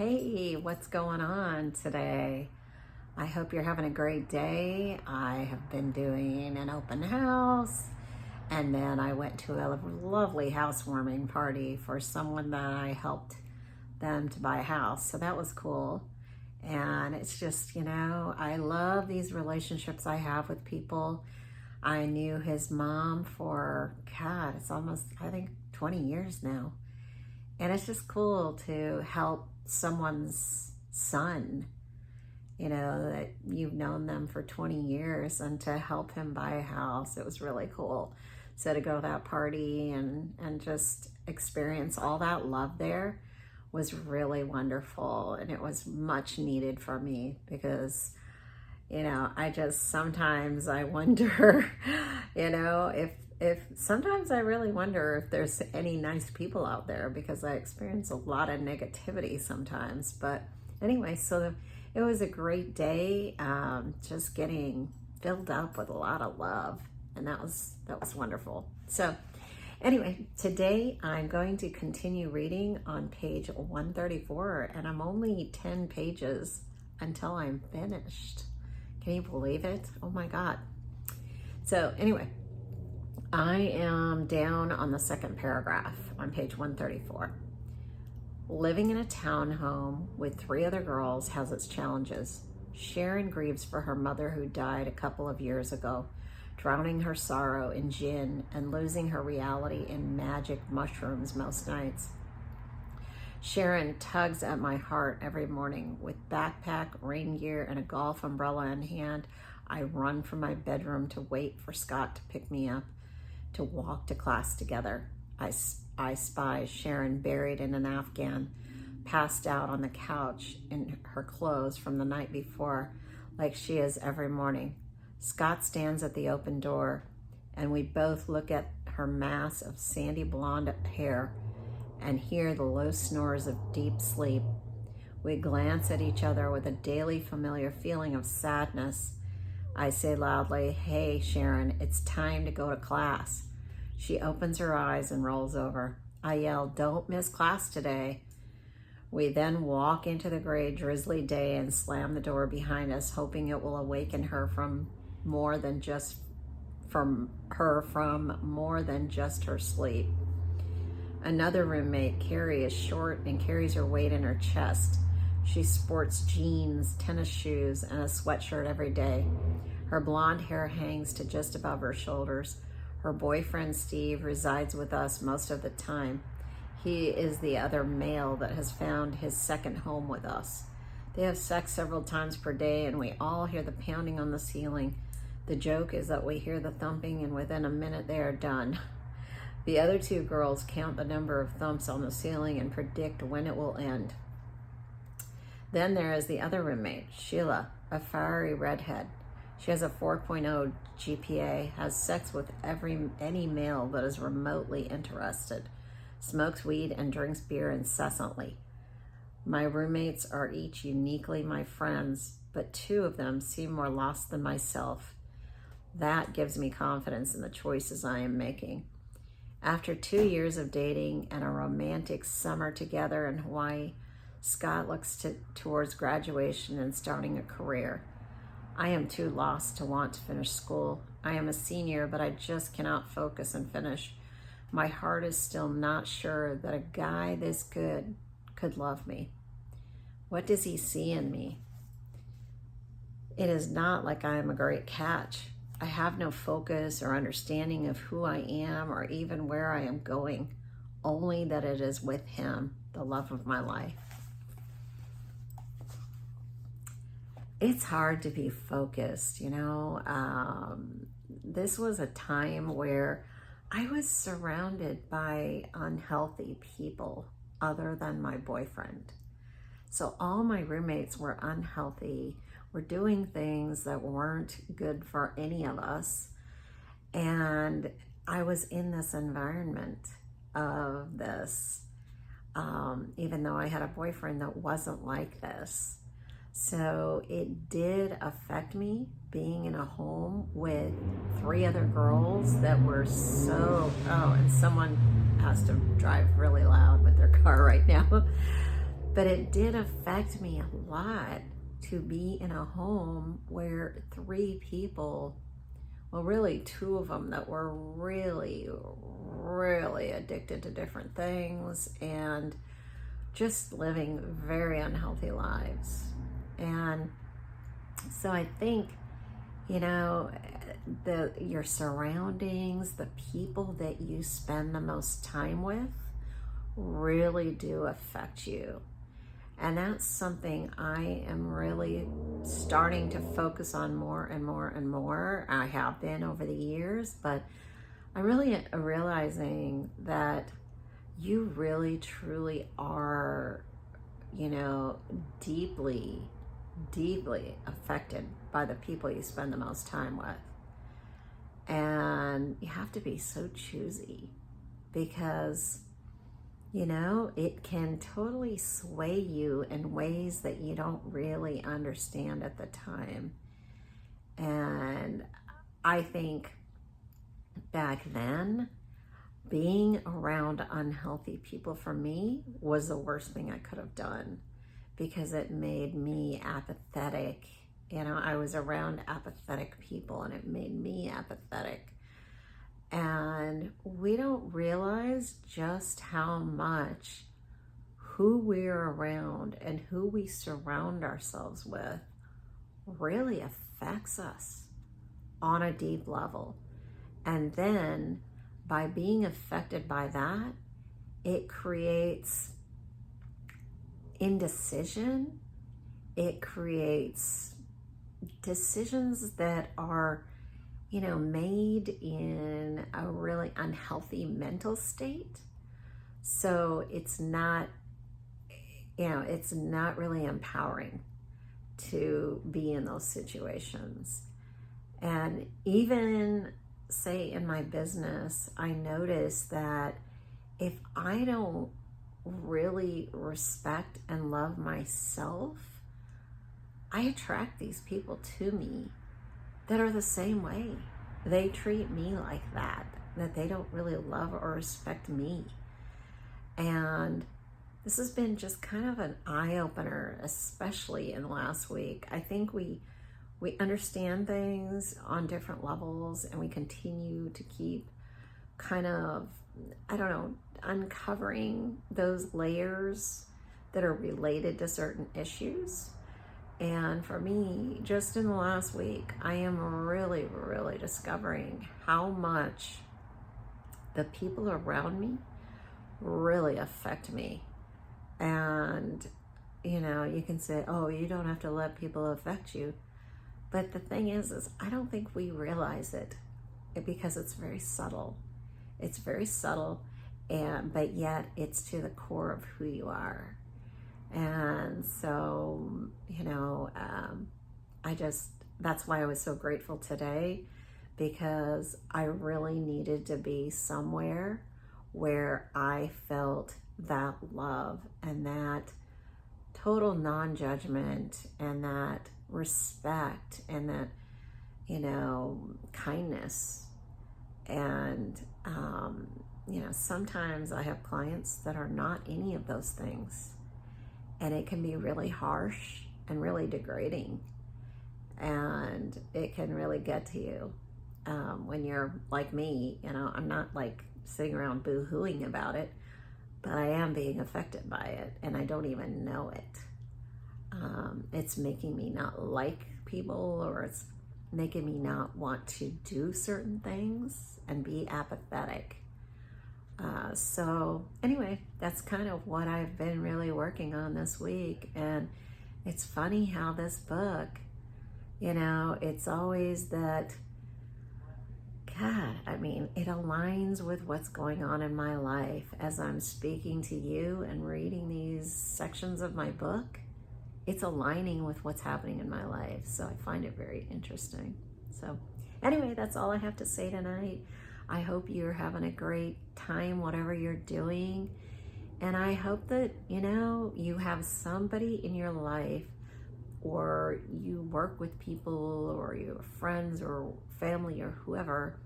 Hey, what's going on today? I hope you're having a great day. I have been doing an open house, and then I went to a lovely housewarming party for someone that I helped them to buy a house. So that was cool. And it's just, I love these relationships I have with people. I knew his mom for, God, it's almost, I think, 20 years now. And it's just cool to help someone's son, that you've known them for 20 years, and to help him buy a house. It was really cool. So to go to that party and just experience all that love there was really wonderful. And it was much needed for me because, sometimes I wonder, if sometimes I really wonder if there's any nice people out there, because I experience a lot of negativity sometimes. But anyway, so it was a great day, just getting filled up with a lot of love, and that was wonderful. So anyway, today I'm going to continue reading on page 134, and I'm only 10 pages until I'm finished. Can you believe it? Oh my God. So anyway, I am down on the second paragraph on page 134. Living in a townhome with 3 other girls has its challenges. Sharon grieves for her mother who died a couple of years ago, drowning her sorrow in gin and losing her reality in magic mushrooms most nights. Sharon tugs at my heart every morning. With backpack, rain gear, and a golf umbrella in hand, I run from my bedroom to wait for Scott to pick me up, to walk to class together. I spy Sharon buried in an Afghan, passed out on the couch in her clothes from the night before, like she is every morning. Scott stands at the open door, and we both look at her mass of sandy blonde hair and hear the low snores of deep sleep. We glance at each other with a daily familiar feeling of sadness. I say loudly, "Hey, Sharon, it's time to go to class." She opens her eyes and rolls over. I yell, "Don't miss class today." We then walk into the gray, drizzly day and slam the door behind us, hoping it will awaken her from more than just her sleep. Another roommate, Carrie, is short and carries her weight in her chest. She sports jeans, tennis shoes, and a sweatshirt every day. Her blonde hair hangs to just above her shoulders. Her boyfriend, Steve, resides with us most of the time. He is the other male that has found his second home with us. They have sex several times per day, and we all hear the pounding on the ceiling. The joke is that we hear the thumping, and within a minute they are done. The other 2 girls count the number of thumps on the ceiling and predict when it will end. Then there is the other roommate, Sheila, a fiery redhead. She has a 4.0 GPA, has sex with any male that is remotely interested, smokes weed and drinks beer incessantly. My roommates are each uniquely my friends, but 2 of them seem more lost than myself. That gives me confidence in the choices I am making. After 2 years of dating and a romantic summer together in Hawaii, Scott looks towards graduation and starting a career. I am too lost to want to finish school. I am a senior, but I just cannot focus and finish. My heart is still not sure that a guy this good could love me. What does he see in me? It is not like I am a great catch. I have no focus or understanding of who I am or even where I am going, only that it is with him, the love of my life. It's hard to be focused, This was a time where I was surrounded by unhealthy people other than my boyfriend. So all my roommates were unhealthy, were doing things that weren't good for any of us. And I was in this environment of this, even though I had a boyfriend that wasn't like this. So it did affect me being in a home with 3 other girls that were and someone has to drive really loud with their car right now. But it did affect me a lot to be in a home where 3 people, well, really 2 of them that were really, really addicted to different things and just living very unhealthy lives. And so I think, you know, your surroundings, the people that you spend the most time with really do affect you. And that's something I am really starting to focus on more and more and more. I have been over the years, but I'm really realizing that you really truly are, you know, deeply, deeply affected by the people you spend the most time with. And you have to be so choosy because, you know, it can totally sway you in ways that you don't really understand at the time. And I think back then, being around unhealthy people for me was the worst thing I could have done because it made me apathetic. You know, I was around apathetic people and it made me apathetic. And we don't realize just how much who we're around and who we surround ourselves with really affects us on a deep level. And then by being affected by that, it creates indecision. It creates decisions that are, you know, made in a really unhealthy mental state. So it's not, you know, it's not really empowering to be in those situations. And even, say, in my business, I notice that if I don't really respect and love myself, I attract these people to me that are the same way. They treat me like that they don't really love or respect me. And this has been just kind of an eye-opener, especially in the last week. I think we understand things on different levels and we continue to keep kind of, I don't know, uncovering those layers that are related to certain issues. And for me, just in the last week, I am really, really discovering how much the people around me really affect me. And, you know, you can say, oh, you don't have to let people affect you. But the thing is I don't think we realize it because it's very subtle. It's very subtle, but yet it's to the core of who you are. And so, you know, that's why I was so grateful today, because I really needed to be somewhere where I felt that love and that total non-judgment and that respect and that, you know, kindness. And, you know, sometimes I have clients that are not any of those things. And it can be really harsh and really degrading. And it can really get to you when you're like me. You know, I'm not like sitting around boo-hooing about it, but I am being affected by it and I don't even know it. It's making me not like people, or it's making me not want to do certain things and be apathetic. So anyway, that's kind of what I've been really working on this week. And it's funny how this book, you know, it's always that, God, I mean, it aligns with what's going on in my life as I'm speaking to you and reading these sections of my book. It's aligning with what's happening in my life. So I find it very interesting. So anyway, that's all I have to say tonight. I hope you're having a great time, whatever you're doing. And I hope that, you know, you have somebody in your life, or you work with people, or your friends or family or whoever,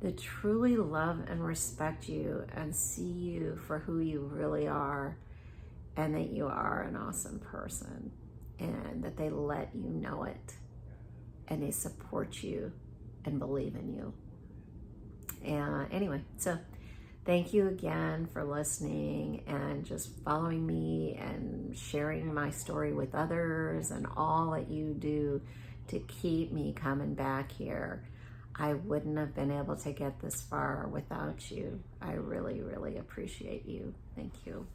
that truly love and respect you and see you for who you really are, and that you are an awesome person, and that they let you know it, and they support you and believe in you. And anyway, so thank you again for listening and just following me and sharing my story with others, and all that you do to keep me coming back here. I wouldn't have been able to get this far without you. I really, really appreciate you. Thank you.